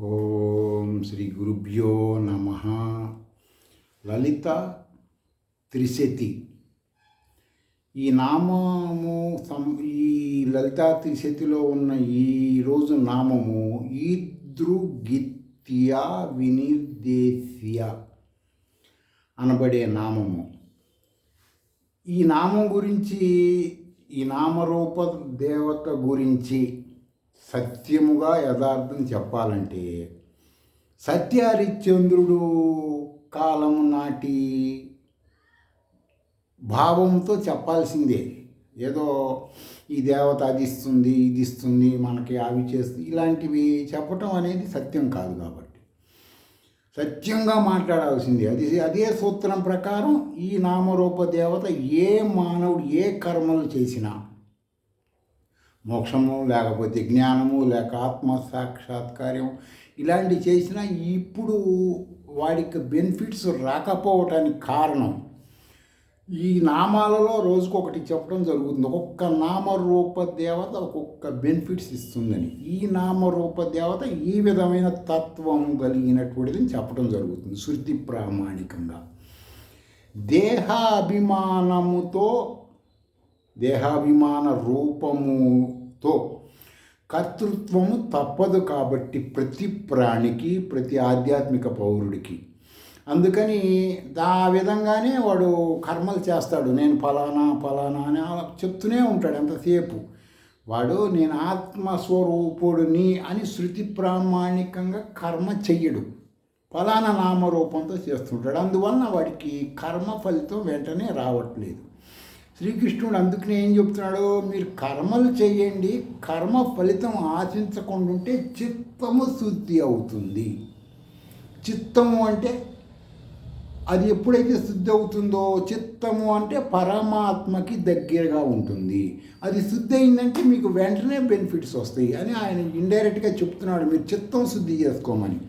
ఓం శ్రీ గురుభ్యో నమ. లలిత త్రిశతి ఈ నామము ఈ లలితా త్రిశతిలో ఉన్న ఈరోజు నామము ఈదృగిత్యా వినిర్దేశ్య అనబడే నామము. ఈ నామం గురించి, ఈ నామరూప దేవత గురించి సత్యముగా యథార్థం చెప్పాలంటే సత్యహరిశ్చంద్రుడు కాలము నాటి భావంతో చెప్పాల్సిందే. ఏదో ఈ దేవత అది ఇస్తుంది, ఇది ఇస్తుంది, మనకి అవి చేస్తుంది, ఇలాంటివి చెప్పటం అనేది సత్యం కాదు. కాబట్టి సత్యంగా మాట్లాడాల్సిందే. అదే సూత్రం ప్రకారం ఈ నామరూప దేవత ఏ మానవుడు ఏ కర్మలు చేసినా, మోక్షము లేకపోతే జ్ఞానము లేక ఆత్మ సాక్షాత్కారం ఇలాంటివి చేసినా ఇప్పుడు వాడికి బెనిఫిట్స్ రాకపోవటానికి కారణం ఈ నామాలలో రోజుకొకటి చెప్పడం జరుగుతుంది. ఒక్కొక్క నామరూప దేవత ఒక్కొక్క బెనిఫిట్స్ ఇస్తుందని, ఈ నామరూప దేవత ఈ విధమైన తత్వం కలిగినటువంటిదని చెప్పడం జరుగుతుంది శృతి ప్రామాణికంగా. దేహాభిమాన రూపముతో కర్తృత్వము తప్పదు కాబట్టి ప్రతి ప్రాణికి, ప్రతి ఆధ్యాత్మిక పౌరుడికి. అందుకని ఆ విధంగానే వాడు కర్మలు చేస్తాడు. నేను ఫలానా అని అలా చెప్తూనే ఉంటాడు ఎంతసేపు. వాడు నేను ఆత్మస్వరూపుడిని అని శృతి ప్రామాణికంగా కర్మ చెయ్యడు, ఫలానా నామరూపంతో చేస్తుంటాడు. అందువలన వాడికి కర్మ ఫలితం వెంటనే రావట్లేదు. శ్రీకృష్ణుడు అందుకనే ఏం చెప్తున్నాడు, మీరు కర్మలు చేయండి, కర్మ ఫలితం ఆశించకుండా ఉంటే చిత్తము శుద్ధి అవుతుంది. చిత్తము అంటే అది ఎప్పుడైతే శుద్ధి అవుతుందో, చిత్తము అంటే పరమాత్మకి దగ్గరగా ఉంటుంది. అది శుద్ధి అయిందంటే మీకు వెంటనే బెనిఫిట్స్ వస్తాయి అని ఆయన ఇండైరెక్ట్గా చెప్తున్నాడు, మీరు చిత్తం శుద్ధి చేసుకోమని.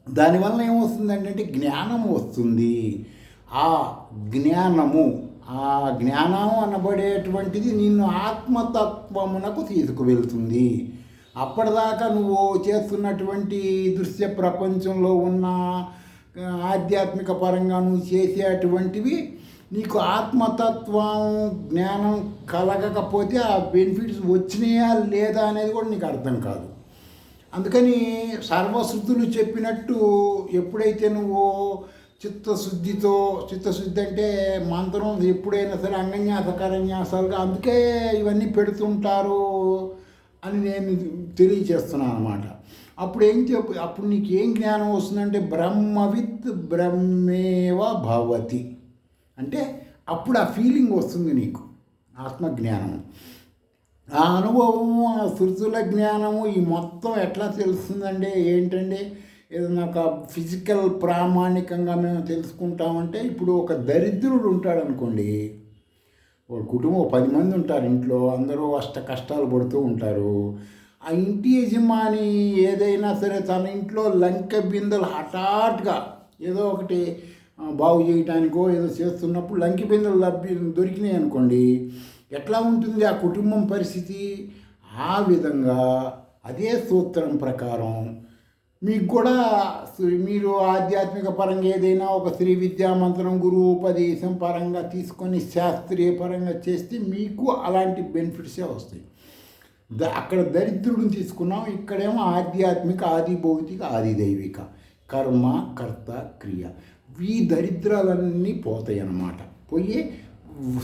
దానివల్ల ఏమొస్తుందంటే జ్ఞానం వస్తుంది. ఆ జ్ఞానం అనబడేటువంటిది నిన్ను ఆత్మతత్వమునకు తీసుకువెళ్తుంది. అప్పటిదాకా నువ్వు చేస్తున్నటువంటి దృశ్య ప్రపంచంలో ఉన్న ఆధ్యాత్మిక పరంగా నువ్వు చేసేటువంటివి నీకు ఆత్మతత్వం జ్ఞానం కలగకపోతే ఆ బెనిఫిట్స్ వచ్చినాయా లేదా అనేది కూడా నీకు అర్థం కాదు. అందుకని సర్వశుద్ధులు చెప్పినట్టు ఎప్పుడైతే నువ్వు చిత్తశుద్ధి అంటే మంత్రం ఎప్పుడైనా సరే అంగన్యాస కరన్యాసాలుగా అందుకే ఇవన్నీ పెడుతుంటారు అని నేను తెలియచేస్తున్నాను అన్నమాట. అప్పుడు నీకు ఏం జ్ఞానం వస్తుందంటే బ్రహ్మవిత్ బ్రహ్మేవ భవతి అంటే అప్పుడు ఆ ఫీలింగ్ వస్తుంది నీకు, ఆత్మజ్ఞానము, ఆ అనుభవము, ఆ శృతుల జ్ఞానము. ఈ మొత్తం ఎట్లా తెలుస్తుందంటే ఏంటంటే ఏదన్నా ఒక ఫిజికల్ ప్రామాణికంగా మేము తెలుసుకుంటామంటే, ఇప్పుడు ఒక దరిద్రుడు ఉంటాడు అనుకోండి, ఒక కుటుంబం 10 మంది ఉంటారు ఇంట్లో, అందరూ అష్ట కష్టాలు పడుతూ ఉంటారు. ఆ ఇంటి యజమాని ఏదైనా సరే తన ఇంట్లో లంకె బిందెలు హఠాత్గా ఏదో ఒకటి బాగు చేయటానికో ఏదో చేస్తున్నప్పుడు లంకె బిందెలు దొరికినాయి అనుకోండి, ఎట్లా ఉంటుంది ఆ కుటుంబం పరిస్థితి? ఆ విధంగా అదే సూత్రం ప్రకారం మీకు కూడా మీరు ఆధ్యాత్మిక పరంగా ఏదైనా ఒక శ్రీ విద్యా మంత్రం గురువు ఉపదేశం పరంగా తీసుకొని శాస్త్రీయ పరంగా చేస్తే మీకు అలాంటి బెనిఫిట్సే వస్తాయి. అక్కడ దరిద్రుడిని తీసుకున్నాం, ఇక్కడేమో ఆధ్యాత్మిక, ఆది భౌతిక, ఆది దైవిక, కర్మ, కర్త, క్రియ, ఈ దరిద్రాలన్నీ పోతాయి అన్నమాట. పోయి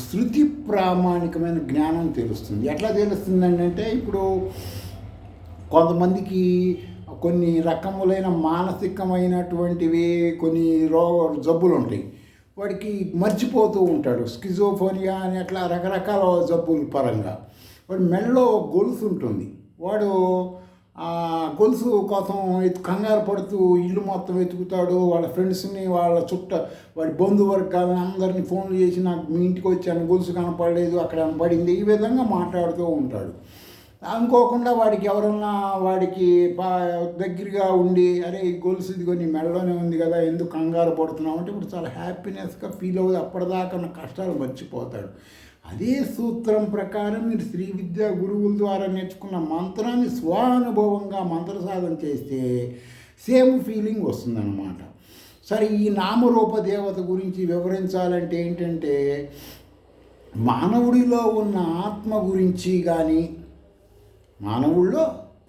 శృతి ప్రామాణికమైన జ్ఞానం తెలుస్తుంది. ఎట్లా తెలుస్తుంది అంటే ఇప్పుడు కొంతమందికి కొన్ని రకములైన మానసికమైనటువంటివి కొన్ని జబ్బులు ఉంటాయి, వాడికి మర్చిపోతూ ఉంటాడు, స్కిజోఫోనియా అని అట్లా రకరకాల జబ్బుల పరంగా. వాడు మెడలో గొలుసు ఉంటుంది, వాడు గొలుసు కోసం కంగారు పడుతూ ఇల్లు మొత్తం వెతుకుతాడు, వాళ్ళ ఫ్రెండ్స్ని, వాళ్ళ వాడి బంధువర్గాలని అందరినీ ఫోన్లు చేసి నాకు మీ ఇంటికి వచ్చాను, గొలుసు కనపడలేదు, అక్కడ కనపడింది, ఈ విధంగా మాట్లాడుతూ ఉంటాడు. అనుకోకుండా వాడికి ఎవరన్నా వాడికి దగ్గరగా ఉండి, అరే ఈ గొలుసు ఇదిగో నీ మెడలోనే ఉంది కదా, ఎందుకు కంగారు పడుతున్నావు అంటే ఇప్పుడు చాలా హ్యాపీనెస్గా ఫీల్ అవుతుంది. అప్పటిదాకా నా కష్టాలు మర్చిపోతాడు. అదే సూత్రం ప్రకారం మీరు శ్రీ విద్యా గురువుల ద్వారా నేర్చుకున్న మంత్రాన్ని స్వానుభవంగా మంత్ర సాధన చేస్తే సేమ్ ఫీలింగ్ వస్తుందన్నమాట. సరే, ఈ నామరూప దేవత గురించి వివరించాలంటే ఏంటంటే, మానవుడిలో ఉన్న ఆత్మ గురించి కానీ,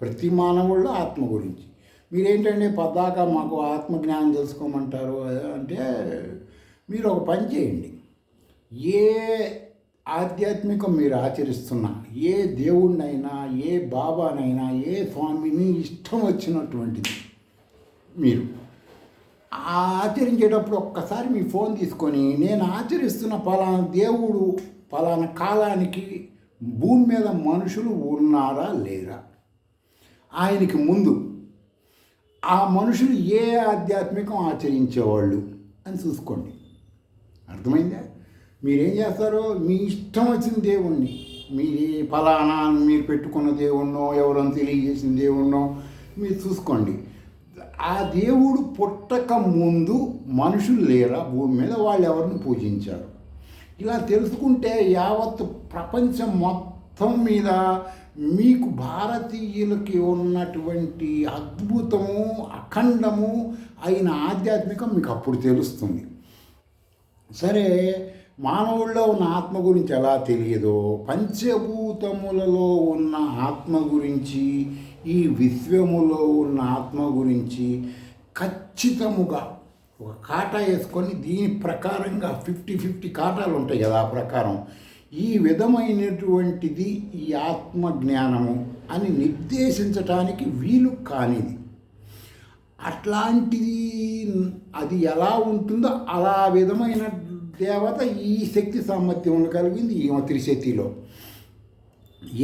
ప్రతి మానవుల్లో ఆత్మ గురించి మీరేంటంటే పద్దాక మాకు ఆత్మజ్ఞానం తెలుసుకోమంటారు అంటే, మీరు ఒక పని చేయండి. ఏ ఆధ్యాత్మికం మీరు ఆచరిస్తున్నా, ఏ దేవుణ్ణైనా, ఏ బాబానైనా, ఏ స్వామిని ఇష్టం వచ్చినటువంటిది మీరు ఆచరించేటప్పుడు ఒక్కసారి మీ ఫోన్ తీసుకొని, నేను ఆచరిస్తున్న పలానా దేవుడు పలానా కాలానికి భూమి మీద మనుషులు ఉన్నారా లేరా, ఆయనకి ముందు ఆ మనుషులు ఏ ఆధ్యాత్మికం ఆచరించేవాళ్ళు అని చూసుకోండి. అర్థమైందా? మీరేం చేస్తారు, మీ ఇష్టం వచ్చిన దేవుణ్ణి, మీ ఫలానా మీరు పెట్టుకున్న దేవుణ్ణో, ఎవరైనా తెలియజేసిన దేవుణ్ణో మీరు చూసుకోండి. ఆ దేవుడు పుట్టక ముందు మనుషులు లేరా భూమి మీద, వాళ్ళు ఎవరిని పూజించారు. ఇలా తెలుసుకుంటే యావత్ ప్రపంచం మొత్తం మీద మీకు భారతీయులకి ఉన్నటువంటి అద్భుతము, అఖండము అయిన ఆధ్యాత్మికం మీకు అప్పుడు తెలుస్తుంది. సరే, మానవుల్లో ఉన్న ఆత్మ గురించి ఎలా తెలియదో, పంచభూతములలో ఉన్న ఆత్మ గురించి, ఈ విశ్వములో ఉన్న ఆత్మ గురించి ఖచ్చితముగా ఒక కాటా వేసుకొని దీని ప్రకారంగా 50-50 కాటాలు ఉంటాయి కదా, ఆ ప్రకారం ఈ విధమైనటువంటిది ఈ ఆత్మ జ్ఞానము అని నిర్దేశించటానికి వీలు కానిది. అట్లాంటిది అది ఎలా ఉంటుందో అలా విధమైన దేవత ఈ శక్తి సామర్థ్యం కలిగింది ఈ త్రిశక్తిలో.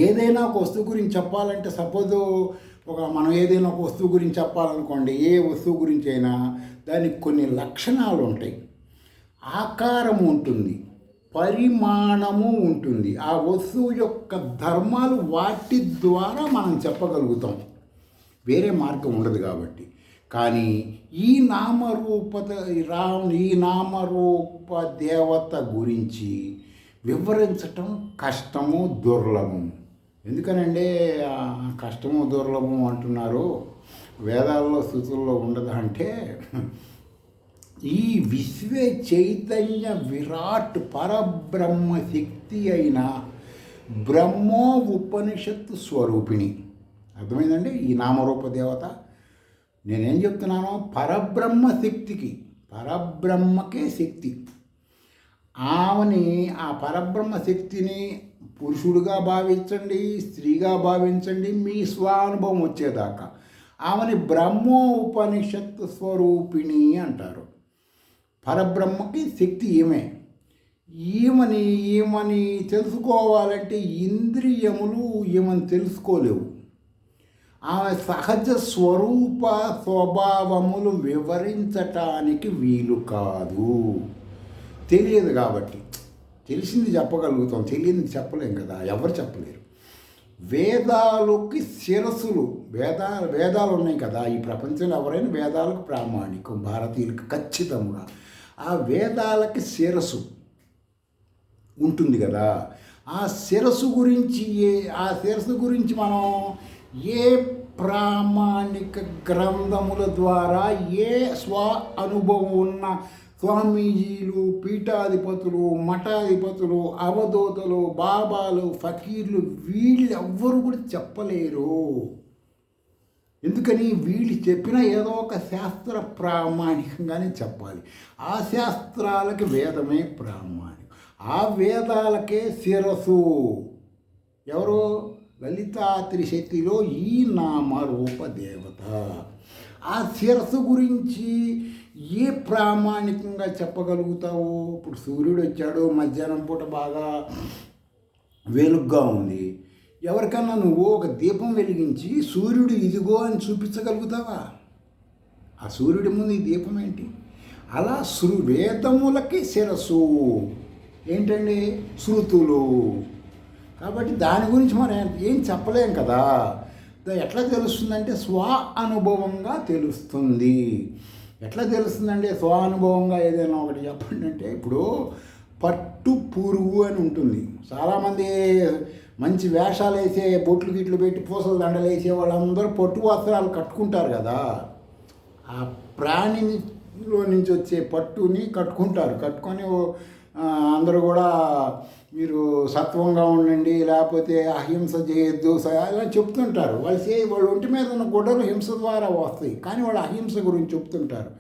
ఏదైనా ఒక వస్తువు గురించి చెప్పాలంటే, సపోజ్ మనం ఏదైనా ఒక వస్తువు గురించి చెప్పాలనుకోండి, ఏ వస్తువు గురించి అయినా దానికి కొన్ని లక్షణాలు ఉంటాయి. ఆకారం ఉంటుంది, పరిమాణము ఉంటుంది, ఆ వస్తువు యొక్క ధర్మాలు వాటి ద్వారా మనం చెప్పగలుగుతాం, వేరే మార్గం ఉండదు కాబట్టి. కానీ ఈ నామరూప దేవత గురించి వివరించటం కష్టము, దుర్లభం. ఎందుకనంటే కష్టము దుర్లభం అంటున్నారు, వేదాల్లో స్థుతుల్లో ఉండదు అంటే, ఈ విశ్వ చైతన్య విరాట్ పరబ్రహ్మ శక్తి అయిన బ్రహ్మో ఉపనిషత్తు స్వరూపిణి. అర్థమైందండి? ఈ నామరూప దేవత నేనేం చెప్తున్నానో, పరబ్రహ్మ శక్తికి, పరబ్రహ్మకే శక్తి. ఆమెని, ఆ పరబ్రహ్మ శక్తిని పురుషుడిగా భావించండి, స్త్రీగా భావించండి, మీ స్వానుభవం వచ్చేదాకా ఆమెని బ్రహ్మోపనిషత్తు స్వరూపిణి అంటారు. పరబ్రహ్మకి శక్తి ఈమెని తెలుసుకోవాలంటే ఇంద్రియములు ఈమెను తెలుసుకోలేవు. ఆమె సహజ స్వరూప స్వభావములు వివరించటానికి వీలు కాదు, తెలియదు కాబట్టి. తెలిసింది చెప్పగలుగుతాం, తెలియనిది చెప్పలేం కదా, ఎవరు చెప్పలేరు. వేదాలకి శిరస్సులు, వేదాలు ఉన్నాయి కదా ఈ ప్రపంచంలో, ఎవరైనా వేదాలకు ప్రామాణికం, భారతీయులకు ఖచ్చితంగా. ఆ వేదాలకి శిరస్సు ఉంటుంది కదా, ఆ శిరస్సు గురించి మనం ఏ ప్రామాణిక గ్రంథముల ద్వారా, ఏ స్వ అనుభవం ఉన్న స్వామీజీలు, పీఠాధిపతులు, మఠాధిపతులు, అవధూతలు, బాబాలు, ఫకీర్లు వీళ్ళెవ్వరు కూడా చెప్పలేరు. ఎందుకని? వీళ్ళు చెప్పిన ఏదో ఒక శాస్త్ర ప్రామాణికంగానే చెప్పాలి. ఆ శాస్త్రాలకి వేదమే ప్రామాణికం, ఆ వేదాలకే శిరసు. ఎవరు? లలితా త్రిశక్తిలో ఈ నామరూప దేవత. ఆ శిరస్సు గురించి ఏ ప్రామాణికంగా చెప్పగలుగుతావు? ఇప్పుడు సూర్యుడు వచ్చాడు, మధ్యాహ్నం పూట బాగా వెలుగ్గా ఉంది, ఎవరికన్నా నువ్వు ఒక దీపం వెలిగించి సూర్యుడు ఇదిగో అని చూపించగలుగుతావా? ఆ సూర్యుడి ముందు ఈ దీపం ఏంటి? అలా వేదములకి శిరస్సు ఏంటండి? శృతులు. కాబట్టి దాని గురించి మనం ఏం చెప్పలేం కదా. ఎట్లా తెలుస్తుందంటే స్వ అనుభవంగా తెలుస్తుంది. ఎట్లా తెలుస్తుందంటే స్వ అనుభవంగా ఏదైనా ఒకటి చెప్పండి అంటే, ఇప్పుడు పట్టు పురుగు అని ఉంటుంది. చాలామంది మంచి వేషాలు వేసే బొట్లు గిట్లు పెట్టి పూసల దండలు వేసే వాళ్ళందరూ పట్టు వస్త్రాలు కట్టుకుంటారు కదా. ఆ ప్రాణిలో నుంచి వచ్చే పట్టుని కట్టుకుంటారు. కట్టుకొని అందరూ కూడా మీరు సత్వంగా ఉండండి, లేకపోతే అహింస చేయొద్దు అలా చెప్తుంటారు. వాళ్ళ ఒంటి మీద ఉన్న గుడ్డలు హింస ద్వారా వస్తాయి, కానీ వాళ్ళు అహింస గురించి చెప్తుంటారు.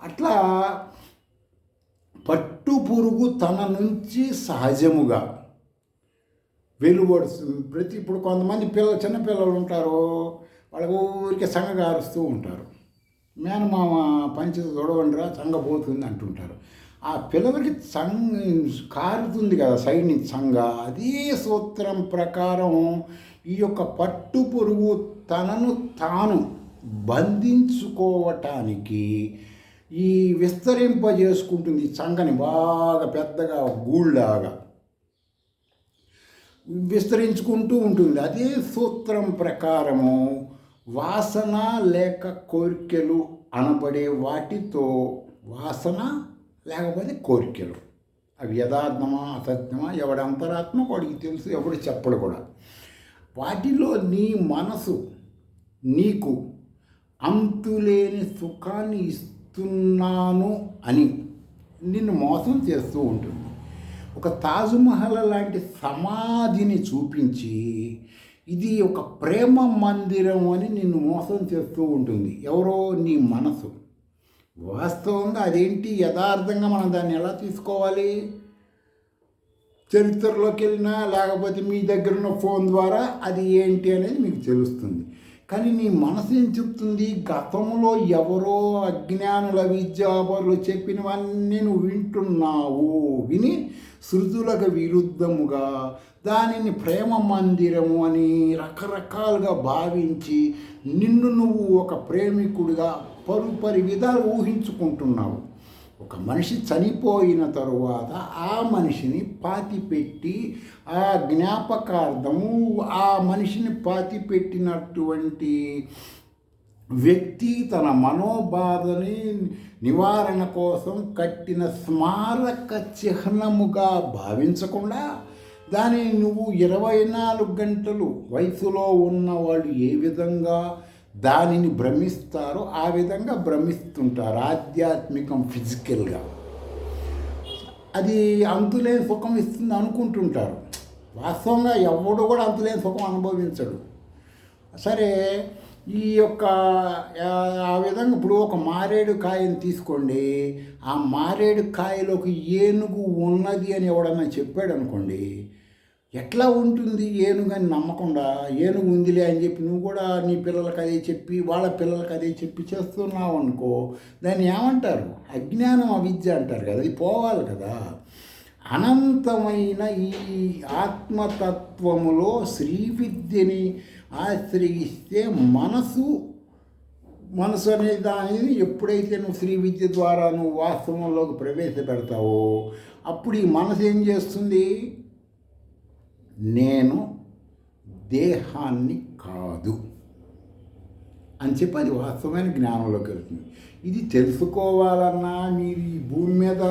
అట్లా పట్టు పురుగు తన నుంచి సహజముగా వెలువడుతుంది. ఇప్పుడు కొంతమంది చిన్నపిల్లలు ఉంటారు, వాళ్ళకు ఊరికే సంగ గారుస్తూ ఉంటారు. మేనమామ పంచద తొడవండిరా సంగ పోతుంది అంటుంటారు. ఆ పిల్లలకి కారుతుంది కదా సైడ్ నుంచి సంగ. అదే సూత్రం ప్రకారం ఈ యొక్క పట్టు పురుగు తనను తాను బంధించుకోవటానికి ఈ విస్తరింపజేసుకుంటుంది. సంగని బాగా పెద్దగా గూళ్ళలాగా విస్తరించుకుంటూ ఉంటుంది. అదే సూత్రం ప్రకారము వాసన లేక కోరికలు అనబడే వాటితో, వాసన లేకపోతే కోరికలు, అవి యథార్థమా అసత్యమా ఎవడి అంతరాత్మ వాడికి తెలుసు, ఎవడు చెప్పడు కూడా. వాటిలో నీ మనసు నీకు అంతులేని సుఖాన్ని ఇస్తున్నాను అని నిన్ను మోసం చేస్తూ ఉంటుంది. ఒక తాజ్మహల్ లాంటి సమాధిని చూపించి ఇది ఒక ప్రేమ మందిరం అని నిన్ను మోసం చేస్తూ ఉంటుంది. ఎవరో నీ మనసు. వాస్తవంగా అదేంటి, యథార్థంగా మనం దాన్ని ఎలా తీసుకోవాలి? చరిత్రలోకి వెళ్ళినా లేకపోతే మీ దగ్గర ఉన్న ఫోన్ ద్వారా అది ఏంటి అనేది మీకు తెలుస్తుంది. కానీ నీ మనసు ఏం చెప్తుంది? గతంలో ఎవరో అజ్ఞానుల విద్యాపరులు చెప్పినవన్నీ నువ్వు వింటున్నావు. విని శృతులకు విరుద్ధముగా దానిని ప్రేమ మందిరము అని రకరకాలుగా భావించి నిన్ను నువ్వు ఒక ప్రేమికుడిగా పరుపరి విధాలు ఊహించుకుంటున్నావు. ఒక మనిషి చనిపోయిన తరువాత ఆ మనిషిని పాతిపెట్టి ఆ జ్ఞాపకార్థము ఆ మనిషిని పాతిపెట్టినటువంటి వ్యక్తి తన మనోబాధని నివారణ కోసం కట్టిన స్మారక చిహ్నముగా భావించకుండా దానిని నువ్వు 24 గంటలు వయసులో ఉన్నవాళ్ళు ఏ విధంగా దానిని భ్రమిస్తారో ఆ విధంగా భ్రమిస్తుంటారు. ఆధ్యాత్మికం ఫిజికల్గా అది అంతులేని సుఖం ఇస్తుంది అనుకుంటుంటారు. వాస్తవంగా ఎవడు కూడా అంతులేని సుఖం అనుభవించడు. సరే, ఈ యొక్క ఆ విధంగా ఇప్పుడు ఒక మారేడు కాయని తీసుకోండి. ఆ మారేడు కాయలోకి ఏనుగు ఉన్నది అని ఎవడన్నా చెప్పాడు అనుకోండి, ఎట్లా ఉంటుంది? ఏనుగు అని నమ్మకుండా ఏనుగు ఉందిలే అని చెప్పి నువ్వు కూడా నీ పిల్లలకి అదే చెప్పి వాళ్ళ పిల్లలకి అదే చెప్పి చేస్తున్నావు అనుకో, దాన్ని ఏమంటారు? అజ్ఞానం, అవిద్య అంటారు కదా. అది పోవాలి కదా. అనంతమైన ఈ ఆత్మతత్వములో శ్రీ విద్యని ఆశ్రయిస్తే మనసు అనే దానిని ఎప్పుడైతే నువ్వు శ్రీ విద్య ద్వారా నువ్వు వాస్తవంలోకి ప్రవేశపెడతావో అప్పుడు ఈ మనసు ఏం చేస్తుంది? నేను దేహాన్ని కాదు అని చెప్పి అది వాస్తవమైన జ్ఞానంలోకి వెళ్తుంది. ఇది తెలుసుకోవాలన్నా మీరు ఈ భూమి మీద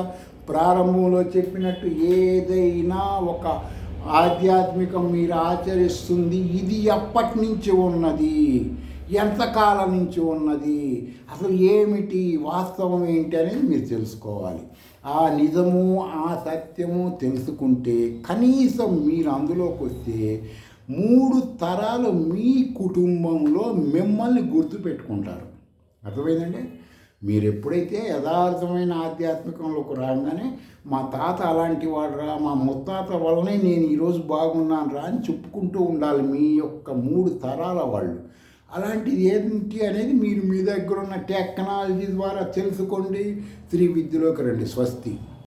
ప్రారంభంలో చెప్పినట్టు ఏదైనా ఒక ఆధ్యాత్మికం మీరు ఆచరిస్తుంది, ఇది ఎప్పటి నుంచి ఉన్నది, ఎంతకాలం నుంచి ఉన్నది, అసలు ఏమిటి, వాస్తవం ఏంటి అనేది మీరు తెలుసుకోవాలి. ఆ నిజము ఆ సత్యము తెలుసుకుంటే కనీసం మీరు అందులోకి వస్తే 3 తరాలు మీ కుటుంబంలో మిమ్మల్ని గుర్తుపెట్టుకుంటారు. అర్థమైందండి? మీరు ఎప్పుడైతే యథార్థమైన ఆధ్యాత్మికంలోకి రాగానే మా తాత అలాంటి వాడురా, మా ముత్తాత వల్లనే నేను ఈరోజు బాగున్నాను రా అని చెప్పుకుంటూ ఉండాలి మీ యొక్క 3 తరాల వాళ్ళు. అలాంటిది ఏంటి అనేది మీరు మీ దగ్గర ఉన్న టెక్నాలజీ ద్వారా తెలుసుకోండి. శ్రీ విద్యలోకి రండి. స్వస్తి.